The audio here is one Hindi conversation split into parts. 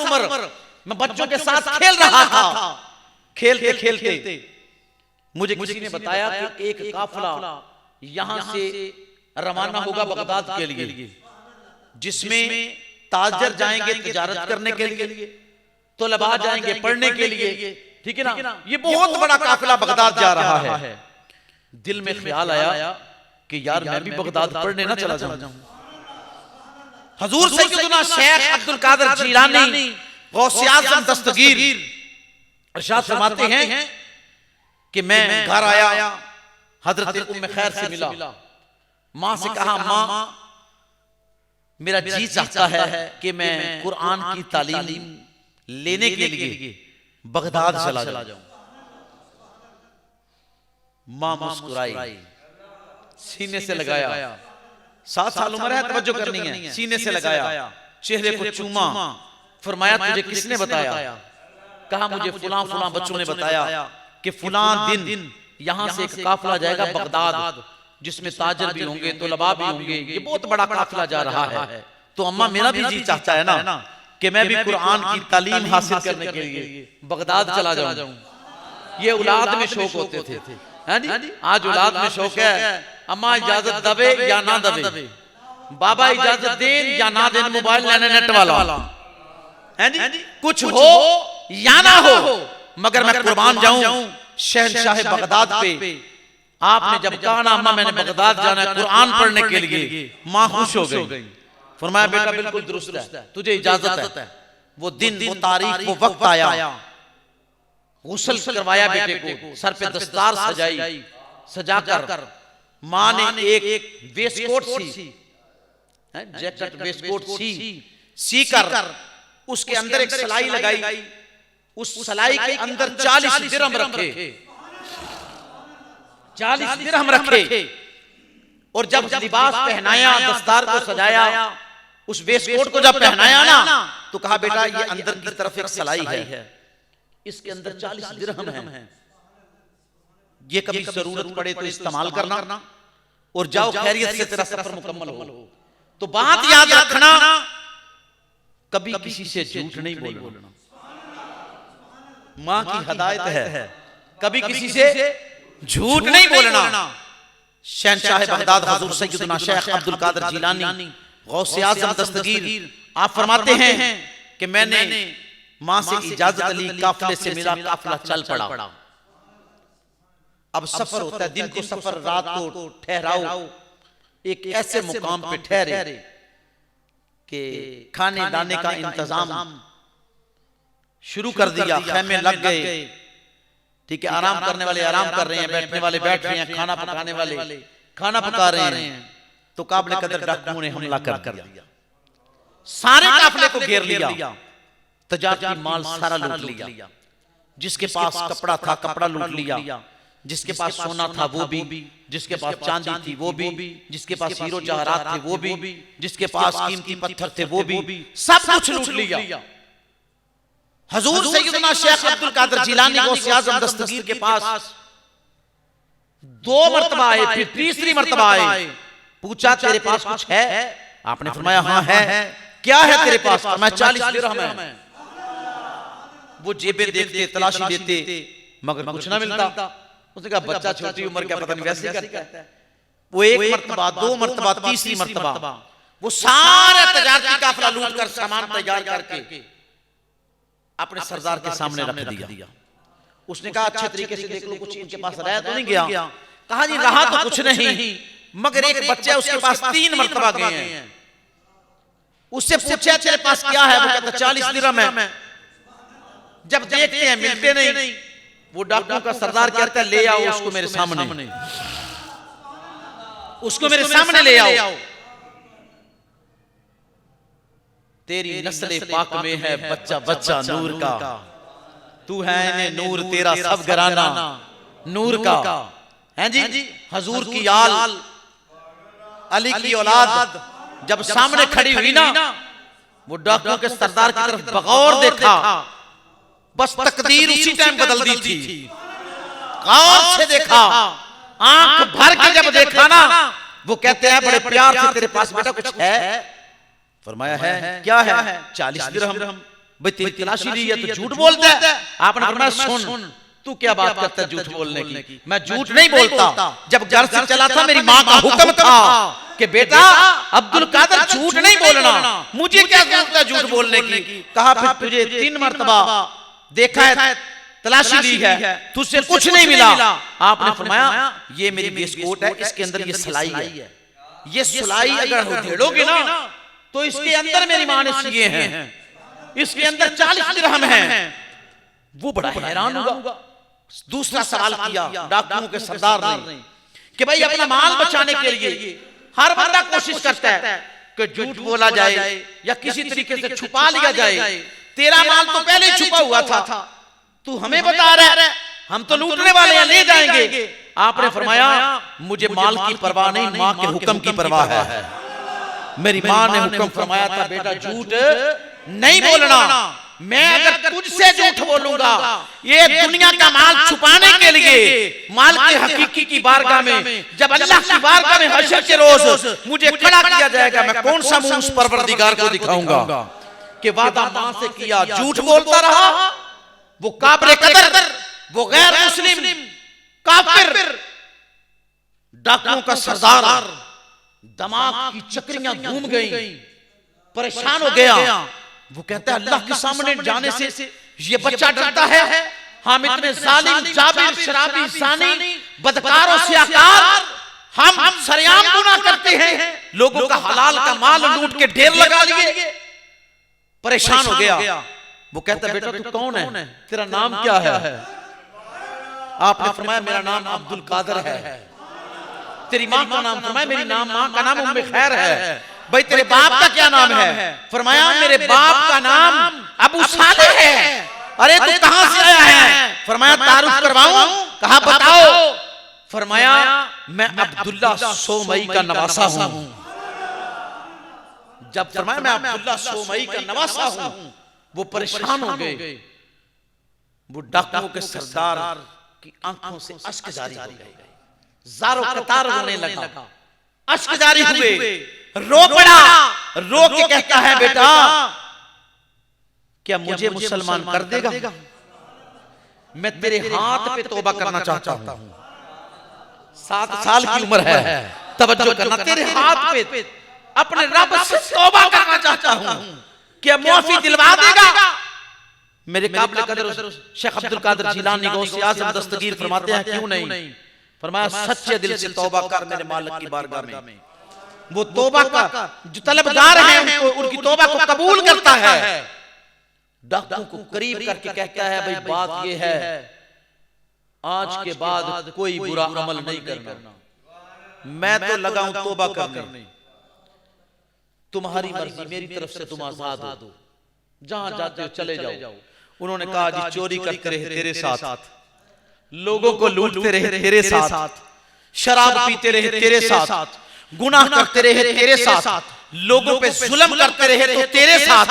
उम्र मैं बच्चों के साथ खेल रहा था। खेलते खेलते मुझे किसी ने बताया कि एक काफिला यहां से रवाना होगा बगदाद के लिए, जिसमें ताजर जाएंगे तिजारत करने के लिए, तलबा जाएंगे पढ़ने के लिए, ठीक है ना। ये बहुत बड़ा काफिला बगदाद जा रहा है। दिल में ख्याल आया कि यार मैं भी बगदाद पढ़ने ना चला जाऊं। हजूर सैयदना शेख अब्दुल कादिर जीलानी गौसे आज़म दस्तगीर इरशाद फरमाते हैं कि मैं घर आया, हजरत उम्मे खैर से मिला, मां से कहा मां मेरा जी चाहता है कि मैं कुरान की तालीम लेने के लिए बगदाद चला जाऊं। मां मुस्कुराई, सीने से लगाया, 7 साल उम्र है, तवज्जो करनी है, सीने से लगाया, चेहरे को चूमा, फरमाया तुझे किसने बताया? कहा मुझे फुलां फुलां बच्चों ने बताया कि फुलां दिन यहां से एक काफिला जाएगा बगदाद, जिसमें ताजर भी होंगे, तलबा भी होंगे, ये बहुत बड़ा काफिला जा रहा है। तो अम्मा मेरा भी जी चाहता है ना कि मैं भी कुरान की तालीम हासिल करने के लिए बगदाद चला जाऊं। ये औलाद में शौक होते थे, हैं जी? आज औलाद में शौक है, अम्मा इजाजत दबे या ना दबे, बाबा इजाजत दें या ना दें, मोबाइल लेने नेट वाला, हैं जी? कुछ हो या ना हो, मगर मैं कुर्बान जाऊं शहंशाह बगदाद पे। आपने जब कहा ना अम्मा मैंने बगदाद जाना है कुरान पढ़ने के लिए, मां खुश हो गई। फरमाया बेटा बिल्कुल दुरुस्त है, तुझे इजाजत है। वो दिन, वो तारीख, वो वक्त आया, गुस्ल करवाया बेटे को, सर पे दस्तार सजाई, सजाकर मां ने एक वेस्टकोट सी, जैकेट वेस्टकोट सी कर उसके अंदर एक सलाई लगाई, उस सलाई के अंदर 40 दिरहम रखे, 40 दिरहम रखे। और जब लिबास पहनाया, दस्तार को सजाया, उस वेस्टकोट को जब पहनाया ना, तो कहा बेटा ये अंदर की तरफ एक सलाई है, इसके अंदर 40 दिरहम है, ये कभी जरूरत पड़े तो इस्तेमाल करना, और जाओ खैरियत से तेरा सफर मुकम्मल हो। तो बात याद रखना, कभी किसी से झूठ नहीं बोलना, मां की हदायत है, कभी किसी से झूठ नहीं बोलना। शहंशाह बगदाद हुजूर सैयदना शेख अब्दुल कादिर जीलानी गौसे आज़म दस्तगीर आप फरमाते हैं कि मैंने मां से इजाजत ली, काफिले से मिला, काफिला चल पड़ा। अब सफर होता है, दिन को सफर, रात को ठहराओ, एक ऐसे मुकाम पे ठहरे कि खाने दाने का इंतजाम शुरू कर दिया, खेमे लग गए, ठीक है, आराम करने वाले आराम कर रहे हैं, बैठने वाले बैठ रहे हैं, खाना पकाने वाले खाना पका रहे हैं। तो काबिल कदर डाकुओं ने हमला कर दिया, सारे काफिले को घेर लिया, तजारती माल सारा लूट लिया, जिसके पास कपड़ा था कपड़ा लूट लिया, जिसके पास सोना था वो भी, जिसके पास चांदी थी वो भी, जिसके पास हीरो जवाहरात थे वो भी, जिसके पास कीमती पत्थर थे वो भी, सब कुछ लूट लिया। हजूर सैयदना शेख अब्दुल कादिर जीलानी गौसे आज़म दस्तगीर के पास 2 मरतबा आए, फिर तीसरी मरतबा आए, पूछा तेरे पास कुछ है? आपने फरमाया हाँ है। क्या है तेरे पास? मैं 40 दिरहम है। वो जेबें देखते, तलाशी देते, मगर कुछ ना मिलता। उसने कहा बच्चा छोटी उम्र का, पता नहीं वैसे ही करता है। वो 1 मरतबा, 2 मरतबा, तीसरी मरतबा वो सारा तजारती काफिला लूट कर सामान तैयार करके अपने सरदार के सामने रख दिया। उसने कहा अच्छे तरीके से देख लो कुछ इनके पास रहा तो नहीं गया? कहा जी रहा तो कुछ नहीं, मगर एक बच्चा उसके पास 3 मरतबा गए हैं। उससे पूछा तेरे पास क्या है? वो कहता 40 दिरहम है। जब देखते हैं मिलते नहीं, वो डाकुओं का सरदार कहता है ले आओ उसको मेरे सामने, उसको मेरे सामने ले आओ। तेरी नस्ल पाक में है बच्चा बच्चा नूर का, तू है ने नूर तेरा सब घराना नूर का, हैं जी? हजूर की आल, अली की औलाद जब सामने खड़ी हुई ना, वो डाकुओं के सरदार की तरफ बगौर देखा, बस तकदीर उसी टाइम बदल दी थी। गौर से देखा, आंख भर के जब देखा ना, वो कहते हैं बड़े प्यार से तेरे पास बेटा कुछ है? फरमाया है। क्या है? 40 दिरहम। भाई तेरी तलाशी ली है तो झूठ बोलता है। आपने फरमाया सुन तू क्या बात करता है झूठ बोलने की, मैं झूठ नहीं बोलता। जब घर से चला था मेरी माँ का हुक्म था कि बेटा अब्दुल कादर झूठ नहीं बोलना, मुझे क्या जरूरत है झूठ बोलने की। कहा फिर तुझे 3 मरतबा देखा है, तलाशी ली है, तुझसे कुछ नहीं मिला। आपने फरमाया ये मेरी वेस्टकोट है, इसके अंदर ये सिलाई है, ये सिलाई अगर उधेड़ोगे ना तो इसके अंदर मेरी माँ ने सिए हैं, इसके अंदर 40 दिरहम हैं। वो बड़ा हैरान हुआ। दूसरा सवाल किया डाकुओं के सरदार ने कि भाई अपना माल बचाने के लिए हर बंदा कोशिश करता है कि झूठ बोला जाए या किसी तरीके से छुपा लिया जाए। तेरा माल तो पहले छुपा हुआ था, तू हमें बता रहा है हम तो लूटने वाले हैं, ले जाएंगे। आपने फरमाया मुझे माल की परवाह नहीं, माँ के हुक्म की परवाह है। मेरी माँ ने हुक्म फरमाया था बेटा झूठ नहीं बोलना, मैं अगर तुझसे झूठ बोलूंगा ये दुनिया का माल छुपाने के लिए माल के हकीकी की बारगाह में, जब अल्लाह की बारगाह में हशर के रोज मुझे खड़ा किया जाएगा, मैं कौन सा मुंह उस परवरदिगार को दिखाऊंगा कि वादा मां से किया झूठ बोलता रहा। वो काबिल कदर, वो गैर मुस्लिम काफिर डाकुओं का सरदार, दिमाग की चक्रियां घूम गई, परेशान हो गया। वो कहता है अल्लाह के सामने जाने से ये बच्चा डरता है, हम इतने जालिम जाबिर शराबी जानी बदकारों से आकार, हम सरेआम गुनाह करते हैं, लोगों का हलाल का माल लूट के ढेर लगा लिए। परेशान हो गया। वो कहता है बेटा तू कौन है, तेरा नाम क्या है। आपने फरमाया मेरा नाम अब्दुल कादर है। तेरी माँ का नाम फरमाया मेरी माँ का नाम उम्मे खैर है। भाई तेरे बाप का क्या नाम है। फरमाया मेरे बाप का नाम अबू सालेह है। अरे तू कहां से आया है। फरमाया तारुफ करवाऊं। कहा बताओ। फरमाया मैं अब्दुल्ला सोमई का नवासा हूं। जब फरमाया मैं अब्दुल्ला सोमई का नवासा हूं, वो परेशान हो गए। वो डाकुओं के सरदार की आंखों से अश्क जारी हो गए, जारो कतार रोने लगा, अश्क जारी हुए, रो पड़ा। रो के कहता है बेटा क्या मुझे मुसलमान कर देगा, मैं तेरे हाथ पे तौबा करना चाहता हूं। 7 साल की उम्र है, तवज्जो करना, तेरे हाथ पे अपने रब से तौबा करना चाहता हूं, क्या माफी दिलवा देगा। मेरे काबिल कदर शेख अब्दुल कादिर जिलानी गौसे आज़म दस्तगीर फरमाते हैं क्यों नहीं। फरमाया सच्चे दिल से तौबा कर मेरे मालिक की बारगाह में। वो तौबा का जो तलबगार हैं उनकी तौबा को कबूल करता है। डाकुओं को करीब करके कहता है भाई बात ये है आज के बाद कोई बुरा अमल नहीं करना, मैं तो लगा हूं तौबा करने, तुम्हारी मर्जी, मेरी तरफ से तुम आजाद हो, जहां जाते हो चले जाओ। उन्होंने कहा जी चोरी करते रहे तेरे साथ, लोगों को लूटते रहे तेरे साथ, शराब पीते रहे तेरे साथ, गुनाह करते रहे तेरे साथ, लोगों पे जुल्म करते रहे तो तेरे साथ।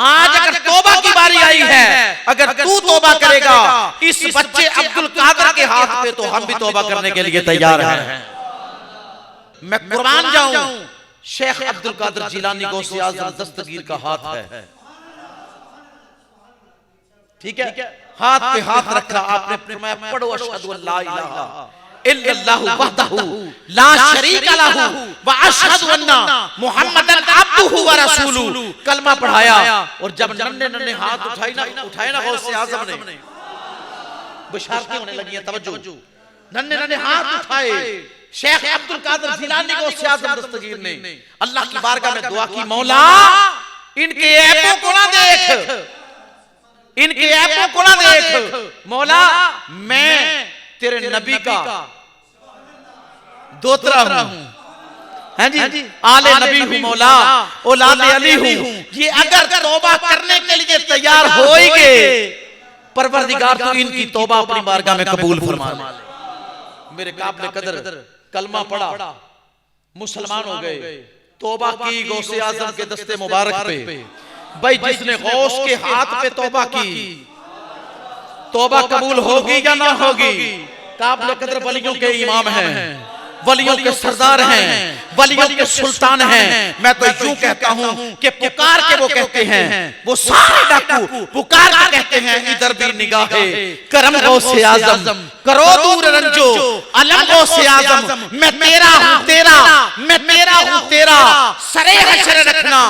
आज अगर तौबा की बारी आई है, अगर तू तौबा करेगा इस बच्चे अब्दुल कादिर के हाथ पे, तो हम भी तौबा करने के लिए तैयार हैं। मैं कुर्बान जाऊं। शेख अब्दुल कादिर जिलानी गौसे आज़म दस्तगीर का हाथ है, ठीक है, हाथ पे हाथ रखा। आपने फरमाया पढ़ो अशहदु अल्ला इलाहा इल्लल्लाहु वहदहु ला शरीका लहू व अशहदु अन्ना मुहम्मदन अब्दुहु व रसूलुहु। कलमा पढ़ाया और जब नन्हे हाथ उठाए ना गौसे आज़म ने, बशारतें होने लगी हैं। तवज्जो, नन्हे हाथ उठाए शेख अब्दुल कादिर जिलानी गौसे आज़म दस्तगीर ने अल्लाह की बारगाह में दुआ की, मौला इनके ऐबों को ना देख, इनके ऐबों को ना देख मौला, मैं तेरे नबी का दोतरा हूं, हैं जी, आले नबी हूं मौला, औलाद अली हूं। ये अगर तौबा करने के लिए तैयार हो ही गए, परवरदिगार तो इनकी तौबा अपनी बारगाह में कबूल फरमा ले। मेरे काबिल कदर कलमा पढ़ा, मुसलमान हो गए, तौबा की गौसे आज़म के दस्ते मुबारक पे। भाई जिसने गौस के हाथ पे तौबा की, तौबा कबूल होगी या ना होगी। काबिल कदर वलियों के इमाम हैं, वलियों के सरदार हैं, वलियों के सुल्तान हैं। मैं तो यूं कहता हूं कि पुकार के वो कहते हैं, वो सारे डाकू पुकार के कहते हैं, इधर भी निगाहे करम गौसे आजम, करो दूर रंजो अलम गौसे आजम। मैं तेरा हूं तेरा, मैं तेरा हूं तेरा, सरे हशर रखना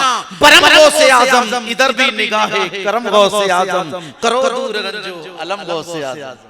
बरम गौसे आजम, इधर भी निगाहे करम गौसे आजम, करो दूर रंजो अलम गौसे आजम।